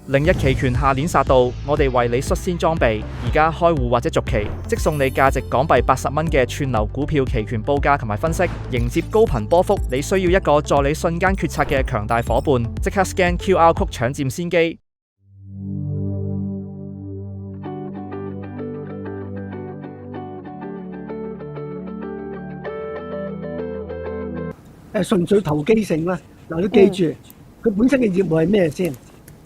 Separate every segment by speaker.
Speaker 1: 零日期權下年殺到，我哋為你率先裝備，而家開戶或者續期，即送你價值港幣80蚊嘅串流股票期權報價同埋分析，迎接高頻波幅。你需要一個助你瞬間決策嘅強大夥伴，即刻 scan QR code 搶佔先機。
Speaker 2: 純粹投機性啦。嗱，你記住，佢本身嘅業務係咩先？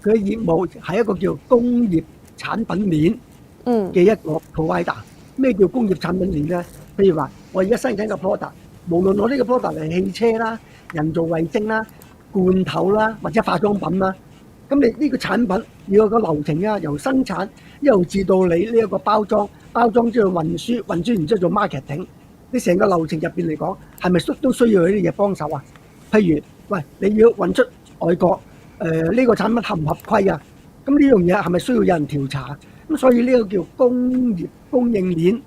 Speaker 2: 佢嘅業務係一個叫工業產品鏈嘅一個 provider。咩叫工業產品鏈咧？譬如話，我而家生產個 product， 無論我呢個 product 係汽車啦、人造衛星啦、罐頭啦或者化妝品啦，咁你呢個產品要有個流程啊，由生產一路至到你呢一個包裝，包裝之後運輸，運輸完之後做 marketing。你成個流程入邊嚟講，係咪都需要有啲嘢幫手啊？譬如，喂，你要運出外國，呢個產品合唔合規啊？咁呢樣嘢係咪需要有人調查？咁所以呢個叫工業供應鏈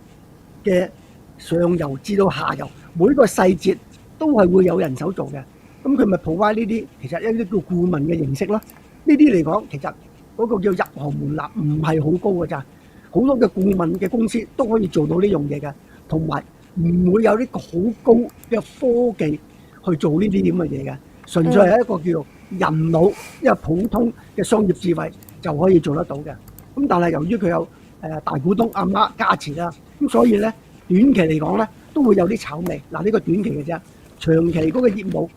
Speaker 2: 嘅上游至到下游，每個細節都係會有人手做嘅。咁佢咪 provide 呢啲，其實一啲叫顧問嘅形式咯。呢啲嚟講，其實嗰個叫入行門檻唔係好高㗎咋。好多嘅顧問嘅公司都可以做到呢樣嘢嘅，同埋唔會有呢個好高嘅科技去做呢啲咁嘅嘢嘅，純粹係一個叫做人腦，一個普通嘅商業智慧就可以做得到嘅。咁但係由於佢有大股東阿媽加持啦，咁所以咧短期嚟講咧都會有啲炒味。嗱，呢個短期嘅啫，長期嗰個業務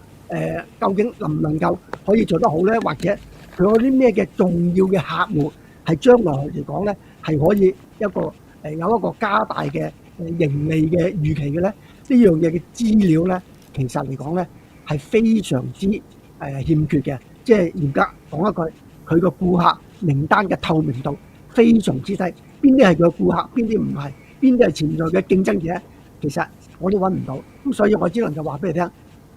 Speaker 2: 究竟能唔能夠可以做得好咧？或者佢有啲咩嘅重要嘅客戶係將來嚟講咧係可以有一個加大嘅盈利嘅預期嘅咧，呢樣嘢嘅資料咧，其實嚟講咧係非常之欠缺嘅，即係嚴格講一句，佢個顧客名單嘅透明度非常之低，邊啲係佢嘅顧客，邊啲唔係，邊啲係潛在嘅競爭者，其實我都揾唔到，咁所以我只能夠話俾你聽，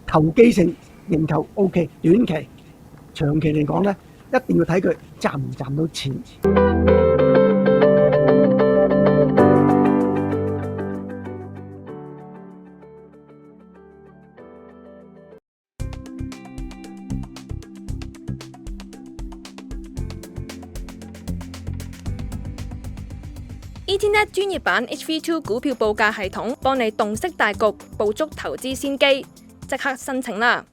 Speaker 2: 投機性認購 OK， 短期、長期嚟講咧，一定要睇佢賺唔賺到錢。
Speaker 3: ETNet 專業版 HV2 股票報價系統，幫你洞悉大局，捕捉投資先機，即刻申請啦！